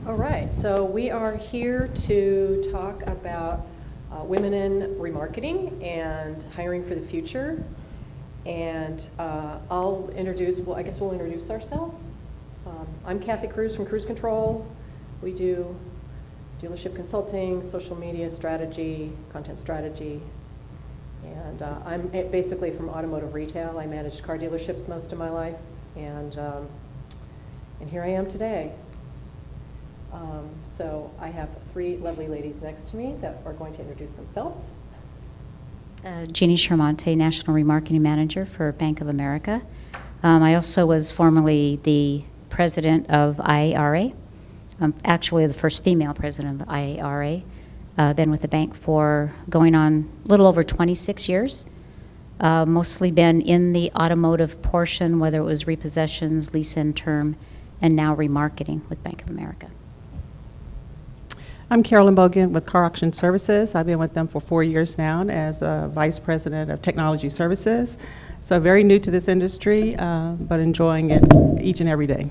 All right, so we are here to talk about women in remarketing and hiring for the future. And I'll introduce, well, I guess we'll introduce ourselves. I'm Kathy Cruz from Cruise Control. We do dealership consulting, social media strategy, content strategy. And I'm basically from automotive retail. I managed car dealerships most of my life. And here I am today. So I have three lovely ladies next to me that are going to introduce themselves. Jeannie Shermonte, National Remarketing Manager for Bank of America. I also was formerly the president of IARA. Actually the first female president of the IARA. Been with the bank for going on a little over 26 years. Mostly been in the automotive portion, whether it was repossessions, lease end term, and now remarketing with Bank of America. I'm Carolyn Bogan with Car Auction Services. I've been with them for 4 years now as Vice President of Technology Services. So very new to this industry, but enjoying it each and every day.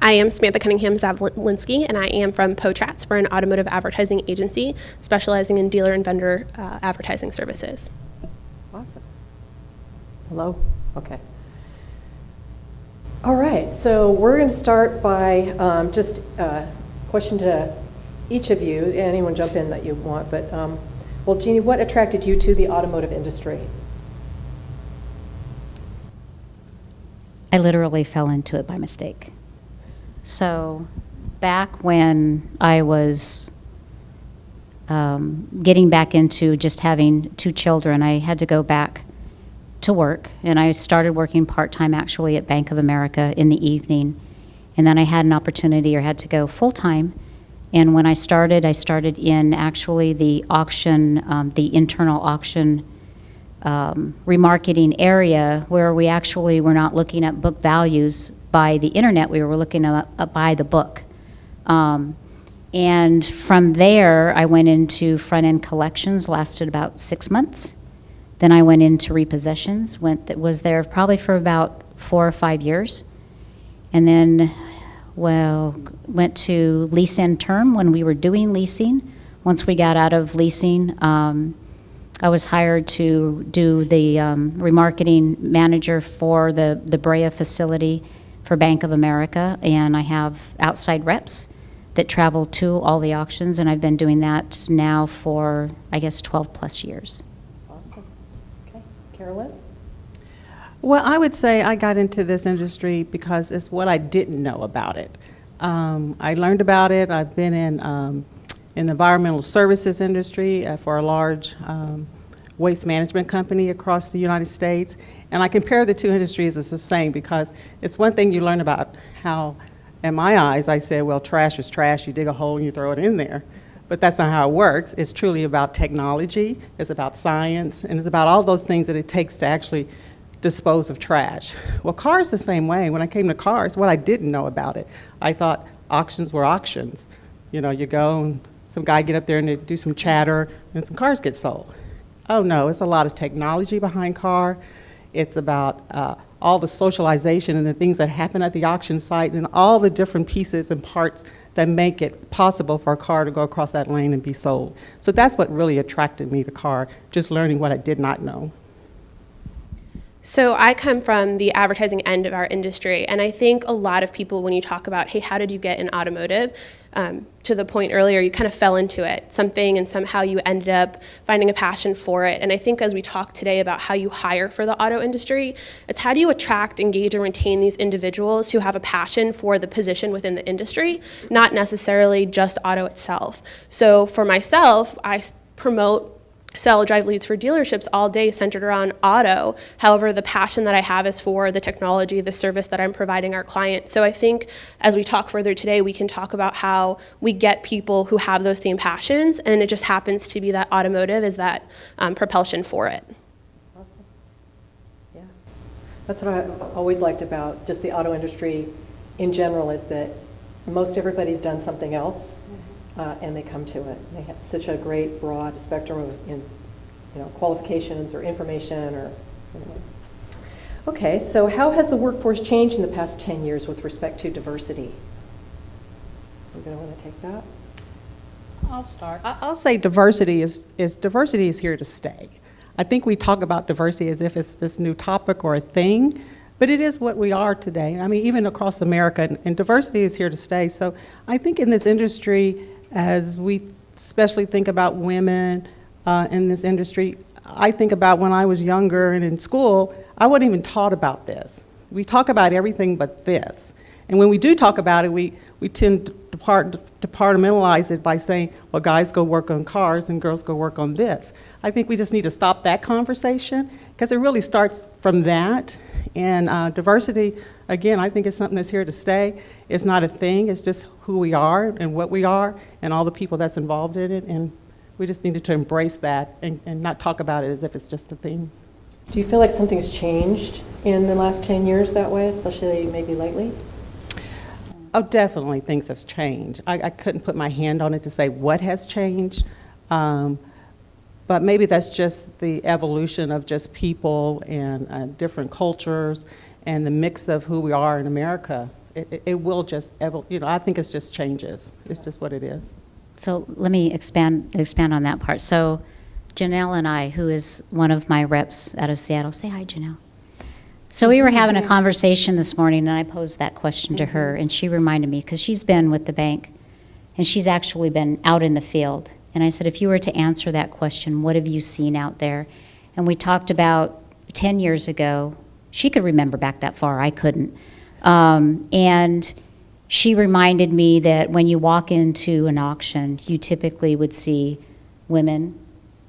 I am Samantha Cunningham-Zavlinsky, and I am from Potrats. We're an automotive advertising agency specializing in dealer and vendor advertising services. Awesome. Hello? Okay. All right, so we're going to start by just a question to each of you. Anyone jump in that you want, but well, Jeannie, what attracted you to the automotive industry? I literally fell into it by mistake. So back when I was getting back into just having 2 children, I had to go back to work, and I started working part-time actually at Bank of America in the evening, and then I had an opportunity or had to go full-time. And when I started in actually the auction, the internal auction remarketing area, where we actually were not looking at book values by the internet, we were looking at by the book. And from there, I went into front-end collections, lasted about 6 months. Then I went into repossessions, was there probably for about 4 or 5 years. And then, well, went to lease end term when we were doing leasing. Once we got out of leasing, I was hired to do the remarketing manager for the Brea facility for Bank of America, and I have outside reps that travel to all the auctions, and I've been doing that now for, I guess, 12 plus years. Awesome. Okay, Carolyn? Well, I would say I got into this industry because it's what I didn't know about it. I learned about it. I've been in the environmental services industry for a large waste management company across the United States. And I compare the two industries as the same because it's one thing you learn about how, in my eyes, I said, well, trash is trash. You dig a hole and you throw it in there. But that's not how it works. It's truly about technology. It's about science. And it's about all those things that it takes to actually dispose of trash. Well, cars the same way. When I came to cars, what I didn't know about it, I thought auctions were auctions. You know, you go and some guy get up there and they do some chatter and some cars get sold. Oh no, it's a lot of technology behind car. It's about all the socialization and the things that happen at the auction site and all the different pieces and parts that make it possible for a car to go across that lane and be sold. So that's what really attracted me to car, just learning what I did not know. So I come from the advertising end of our industry, and I think a lot of people, when you talk about, hey, how did you get in automotive, to the point earlier, you kind of fell into it, something, and somehow you ended up finding a passion for it. And I think as we talk today about how you hire for the auto industry, it's how do you attract, engage, and retain these individuals who have a passion for the position within the industry, not necessarily just auto itself. So for myself, I promote sell drive leads for dealerships all day centered around auto. However, the passion that I have is for the technology, the service that I'm providing our clients. So I think as we talk further today, we can talk about how we get people who have those same passions, and it just happens to be that automotive is that propulsion for it. Awesome. Yeah. That's what I always liked about just the auto industry in general, is that most everybody's done something else. And they come to it. They have such a great broad spectrum of qualifications or information or. Okay, so how has the workforce changed in the past 10 years with respect to diversity? We're going to want to take that. I'll start. I'll say diversity is here to stay. I think we talk about diversity as if it's this new topic or a thing, but it is what we are today. I mean, even across America, and diversity is here to stay. So I think in this industry, as we especially think about women in this industry, I think about when I was younger and in school, I wasn't even taught about this. We talk about everything but this. And when we do talk about it, we tend to departmentalize it by saying, well, guys go work on cars and girls go work on this. I think we just need to stop that conversation because it really starts from that. And diversity, again, I think is something that's here to stay. It's not a thing, it's just who we are and what we are and all the people that's involved in it. And we just needed to embrace that and not talk about it as if it's just a thing. Do you feel like something's changed in the last 10 years that way, especially maybe lately? Oh, definitely things have changed. I couldn't put my hand on it to say what has changed, but maybe that's just the evolution of just people and different cultures and the mix of who we are in America. It will just, I think it's just changes. It's just what it is. So let me expand on that part. So Janelle and I, who is one of my reps out of Seattle, say hi, Janelle. So we were having a conversation this morning, and I posed that question to her, and she reminded me, because she's been with the bank, and she's actually been out in the field. And I said, if you were to answer that question, what have you seen out there? And we talked about 10 years ago. She could remember back that far. I couldn't. And she reminded me that when you walk into an auction, you typically would see women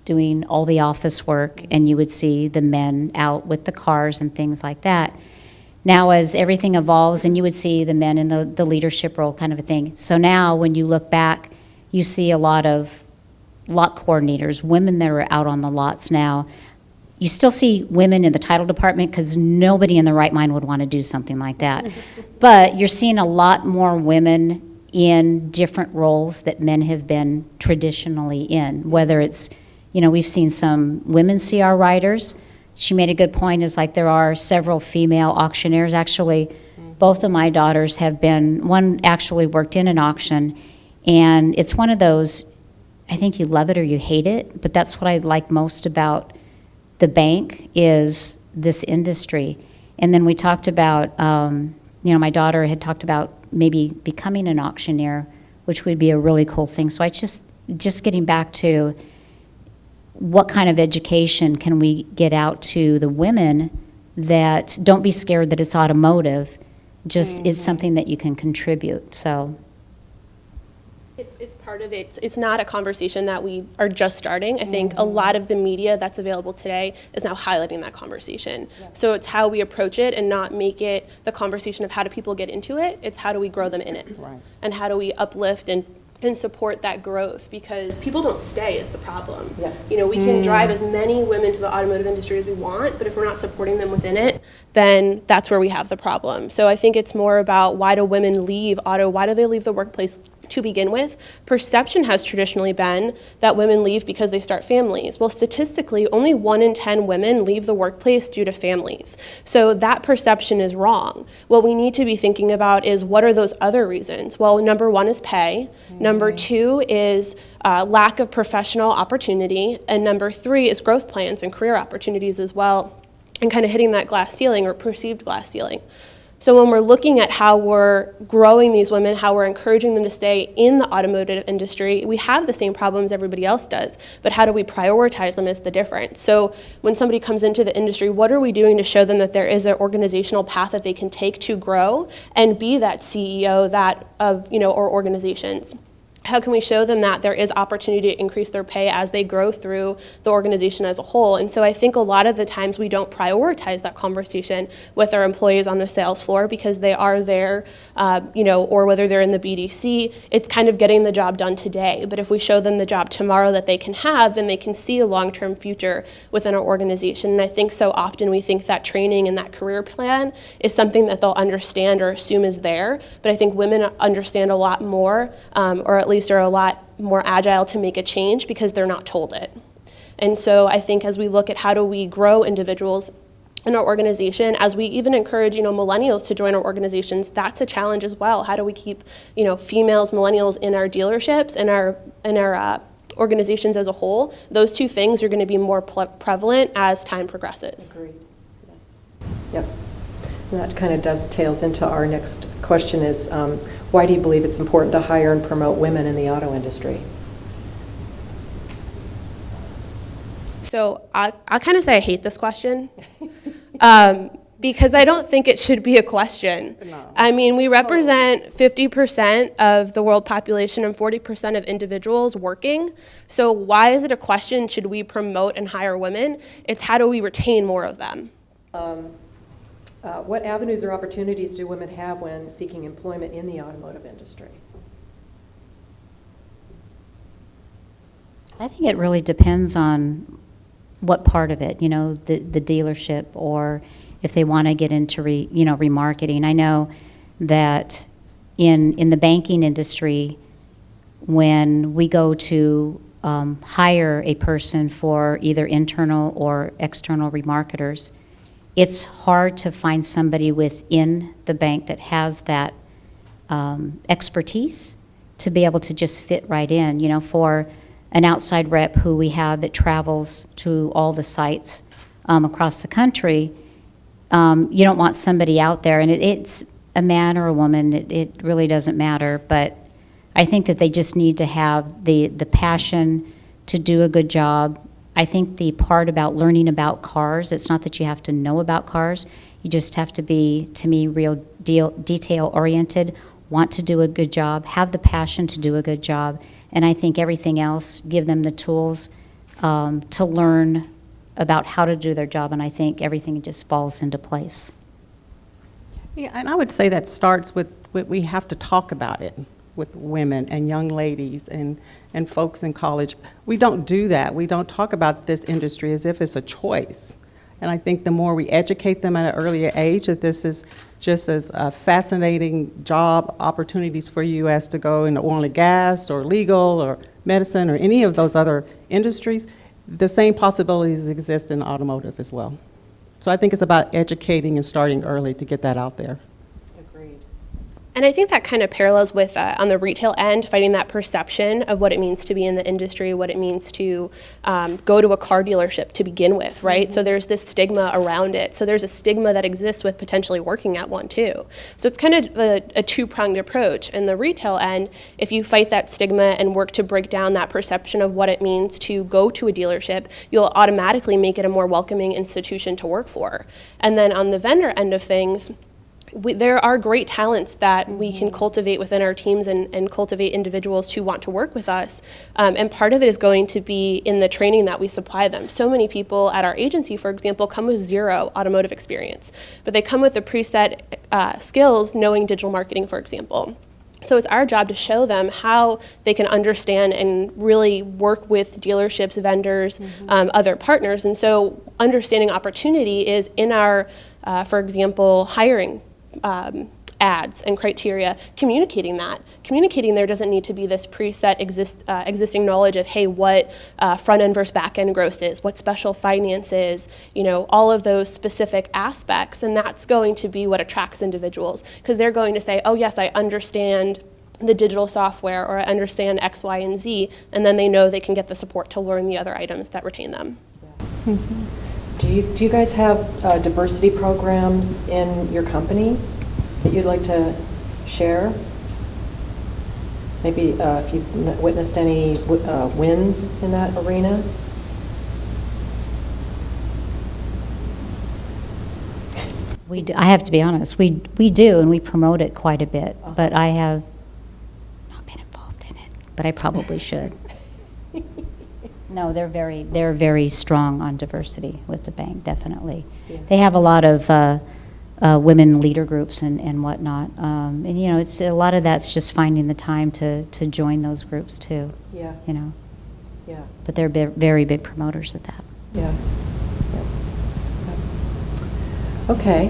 doing all the office work, and you would see the men out with the cars and things like that. Now, as everything evolves, and you would see the men in the leadership role kind of a thing. So now when you look back, you see a lot of lot coordinators, women that are out on the lots now. You still see women in the title department because nobody in their right mind would want to do something like that. But you're seeing a lot more women in different roles that men have been traditionally in, whether it's, we've seen some women CR writers. She made a good point, is like there are several female auctioneers. Actually, both of my daughters have been, one actually worked in an auction, and it's one of those, I think you love it or you hate it, but that's what I like most about the bank is this industry. And then we talked about, my daughter had talked about maybe becoming an auctioneer, which would be a really cool thing. So I just getting back to what kind of education can we get out to the women that don't be scared that it's automotive, just it's something that you can contribute. So It's part of it. It's not a conversation that we are just starting. I think a lot of the media that's available today is now highlighting that conversation. Yeah. So it's how we approach it and not make it the conversation of how do people get into it. It's how do we grow them in it. Right. And how do we uplift and support that growth, because people don't stay is the problem. Yeah. We can drive as many women to the automotive industry as we want, but if we're not supporting them within it, then that's where we have the problem. So I think it's more about why do women leave auto, why do they leave the workplace to begin with? Perception has traditionally been that women leave because they start families. Well, statistically, only 1 in 10 women leave the workplace due to families. So that perception is wrong. What we need to be thinking about is what are those other reasons? Well, number 1 is pay. Number 2 is lack of professional opportunity. And number 3 is growth plans and career opportunities as well, and kind of hitting that glass ceiling or perceived glass ceiling. So when we're looking at how we're growing these women, how we're encouraging them to stay in the automotive industry, we have the same problems everybody else does, but how do we prioritize them is the difference. So when somebody comes into the industry, what are we doing to show them that there is an organizational path that they can take to grow and be that CEO of our organizations? How can we show them that there is opportunity to increase their pay as they grow through the organization as a whole? And so I think a lot of the times we don't prioritize that conversation with our employees on the sales floor because they are there, or whether they're in the BDC, it's kind of getting the job done today. But if we show them the job tomorrow that they can have, then they can see a long-term future within our organization. And I think so often we think that training and that career plan is something that they'll understand or assume is there. But I think women understand a lot more, or at least are a lot more agile to make a change because they're not told it. And so I think as we look at how do we grow individuals in our organization, as we even encourage, millennials to join our organizations, that's a challenge as well. How do we keep, females, millennials in our dealerships and our organizations as a whole? Those two things are going to be more prevalent as time progresses. Agreed. Yes. Yep. And that kind of dovetails into our next question is, why do you believe it's important to hire and promote women in the auto industry? So I kind of say I hate this question because I don't think it should be a question. No. I mean, we represent 50% of the world population and 40% of individuals working. So why is it a question, should we promote and hire women? It's how do we retain more of them? What avenues or opportunities do women have when seeking employment in the automotive industry? I think it really depends on what part of it, the dealership, or if they want to get into remarketing. I know that in the banking industry, when we go to hire a person for either internal or external remarketers, it's hard to find somebody within the bank that has that expertise to be able to just fit right in. For an outside rep who we have that travels to all the sites across the country, you don't want somebody out there, and it's a man or a woman, it really doesn't matter, but I think that they just need to have the passion to do a good job. I think the part about learning about cars, it's not that you have to know about cars, you just have to be, to me, real detail-oriented, want to do a good job, have the passion to do a good job, and I think everything else, give them the tools to learn about how to do their job, and I think everything just falls into place. Yeah, and I would say that starts with we have to talk about it with women and young ladies and folks in college. We don't do that. We don't talk about this industry as if it's a choice. And I think the more we educate them at an earlier age that this is just as fascinating job opportunities for you as to go into oil and gas or legal or medicine or any of those other industries, the same possibilities exist in automotive as well. So I think it's about educating and starting early to get that out there. Agreed. And I think that kind of parallels with, on the retail end, fighting that perception of what it means to be in the industry, what it means to go to a car dealership to begin with, right? Mm-hmm. So there's this stigma around it. So there's a stigma that exists with potentially working at one too. So it's kind of a two-pronged approach. In the retail end, if you fight that stigma and work to break down that perception of what it means to go to a dealership, you'll automatically make it a more welcoming institution to work for. And then on the vendor end of things, there are great talents that we can cultivate within our teams and cultivate individuals who want to work with us. And part of it is going to be in the training that we supply them. So many people at our agency, for example, come with zero automotive experience, but they come with the preset skills knowing digital marketing, for example. So it's our job to show them how they can understand and really work with dealerships, vendors, other partners. And so understanding opportunity is in our, for example, hiring ads and criteria, communicating that. Communicating there doesn't need to be this preset existing knowledge of, hey, what front end versus back end gross is, what special finance is, all of those specific aspects. And that's going to be what attracts individuals, because they're going to say, oh yes, I understand the digital software, or I understand X, Y, and Z, and then they know they can get the support to learn the other items that retain them. Yeah. Mm-hmm. Do you guys have diversity programs in your company that you'd like to share? Maybe if you've witnessed any wins in that arena? We do, I have to be honest, we do, and we promote it quite a bit, but I have not been involved in it, but I probably should. No, they're very strong on diversity with the bank, definitely. Yeah. They have a lot of women leader groups and whatnot, and it's a lot of that's just finding the time to join those groups too. Yeah. Yeah. But they're very big promoters of that. Yeah. Okay.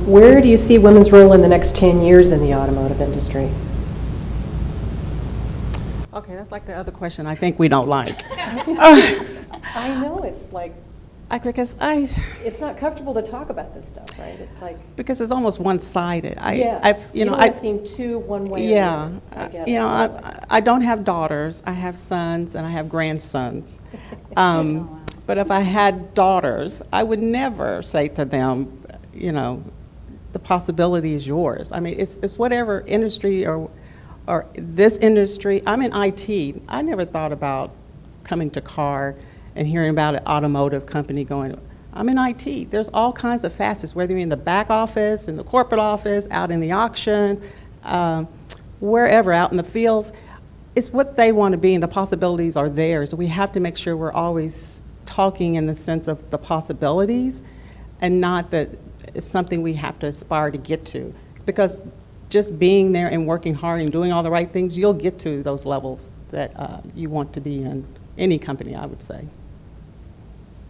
Where do you see women's role in the next 10 years in the automotive industry? Okay, that's like the other question I think we don't like. I know, it's like It's not comfortable to talk about this stuff, right? It's like, because it's almost one-sided. yes, you don't want to seem too one way or the Yeah, other. I get you it. know, I don't have daughters. I have sons and I have grandsons. But if I had daughters, I would never say to them, you know, the possibility is yours. I mean, it's whatever industry or this industry. I'm in IT. I never thought about coming to car and hearing about an automotive company going, I'm in IT. There's all kinds of facets, whether you're in the back office, in the corporate office, out in the auction, wherever, out in the fields. It's what they want to be, and the possibilities are theirs. We have to make sure we're always talking in the sense of the possibilities and not that it's something we have to aspire to get to. Because just being there and working hard and doing all the right things, you'll get to those levels that you want to be in any company, I would say.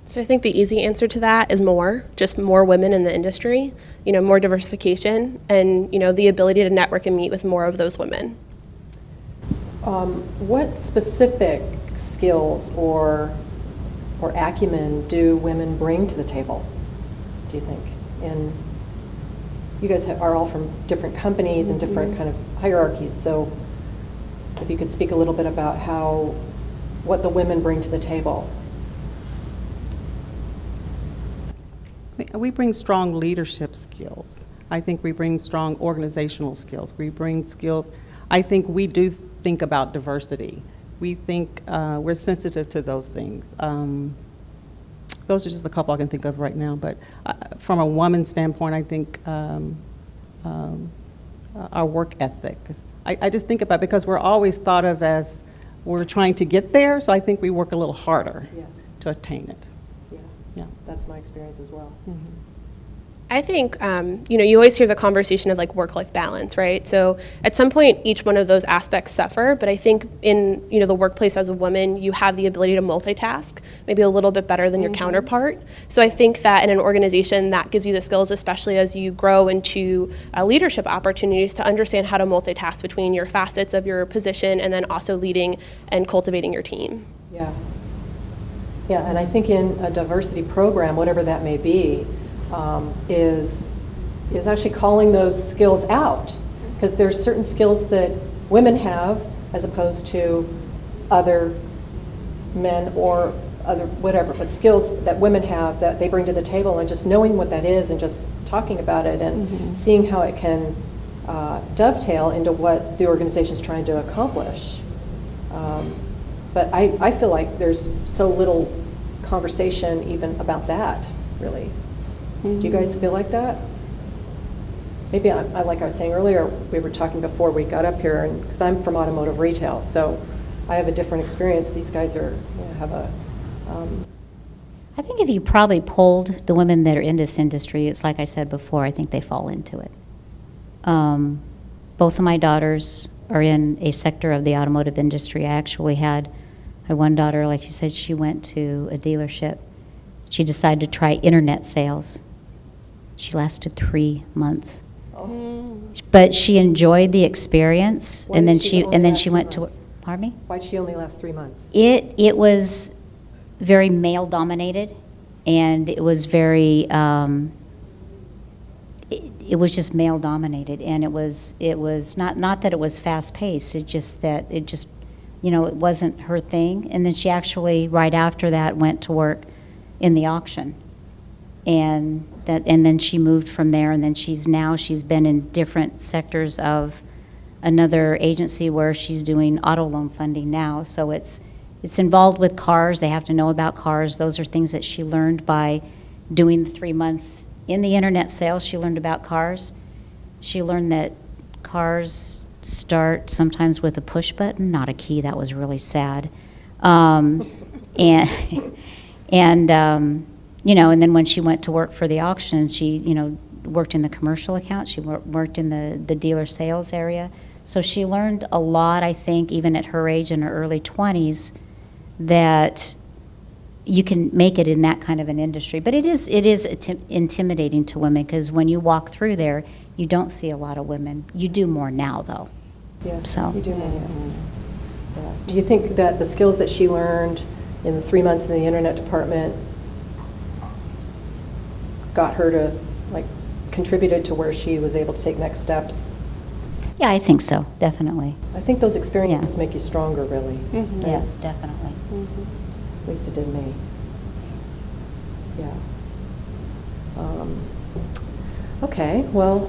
So I think the easy answer to that is more, just more women in the industry, you know, more diversification, and, you know, the ability to network and meet with more of those women. What specific skills or acumen do women bring to the table, do you think? And you guys are all from different companies and different kind of hierarchies, so if you could speak a little bit about what the women bring to the table. We bring strong leadership skills. I think we bring strong organizational skills. We bring skills. I think we do think about diversity. We think we're sensitive to those things. Those are just a couple I can think of right now. But from a woman's standpoint, I think our work ethic. I just think about, because we're always thought of as we're trying to get there, so I think we work a little harder to attain it. Yeah. That's my experience as well. Mm-hmm. I think, you know, you always hear the conversation of like work-life balance, right? So at some point, each one of those aspects suffer, but I think in, you know, the workplace as a woman, you have the ability to multitask, maybe a little bit better than your counterpart. So I think that in an organization, that gives you the skills, especially as you grow into leadership opportunities, to understand how to multitask between your facets of your position and then also leading and cultivating your team. Yeah. Yeah, and I think in a diversity program, whatever that may be, is actually calling those skills out, because there's certain skills that women have as opposed to other men or other whatever, but skills that women have that they bring to the table, and just knowing what that is and just talking about it and seeing how it can dovetail into what the organization's trying to accomplish. But I feel like there's so little conversation even about that, really. Do you guys feel like that? Maybe like I was saying earlier, we were talking before we got up here, and because I'm from automotive retail, so I have a different experience. These guys have a. I think if you probably polled the women that are in this industry, it's like I said before, I think they fall into it. Both of my daughters are in a sector of the automotive industry. I actually had one daughter, like you said, she went to a dealership. She decided to try internet sales. She lasted 3 months. Oh. But she enjoyed the experience, Why and then did she only last 3 went to, months? pardon me? Why'd she only last 3 months? It was very male dominated, and it was very it was just male dominated, and it was not that it was fast paced. It just you know, it wasn't her thing. And then she actually right after that went to work in the auction, and then she moved from there, and then she's been in different sectors of another agency where she's doing auto loan funding now. So it's involved with cars. They have to know about cars. Those are things that she learned by doing the 3 months in the internet sales. She learned about cars. She learned that cars start sometimes with a push button, not a key. That was really sad. And you know, and then when she went to work for the auction, she, you know, worked in the commercial account. She worked in the dealer sales area. So she learned a lot, I think, even at her age in her early 20s, that you can make it in that kind of an industry. But it is intimidating to women, because when you walk through there, you don't see a lot of women. You do more now, though. Yeah, So. you do know that. Yeah. Do you think that the skills that she learned in the 3 months in the internet department got her to, like, contributed to where she was able to take next steps? Yeah, I think so, definitely. I think those experiences make you stronger, really. Mhm. Right? Yes, definitely. At least it did me. Yeah. Okay, well,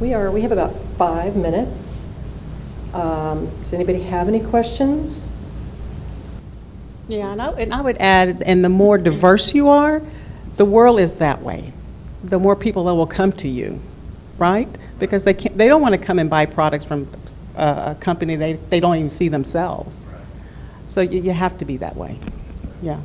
we have about 5 minutes. Does anybody have any questions? Yeah, and I would add, and the more diverse you are, the world is that way. The more people that will come to you, right? Because they don't want to come and buy products from a company they don't even see themselves. So you have to be that way. Yeah.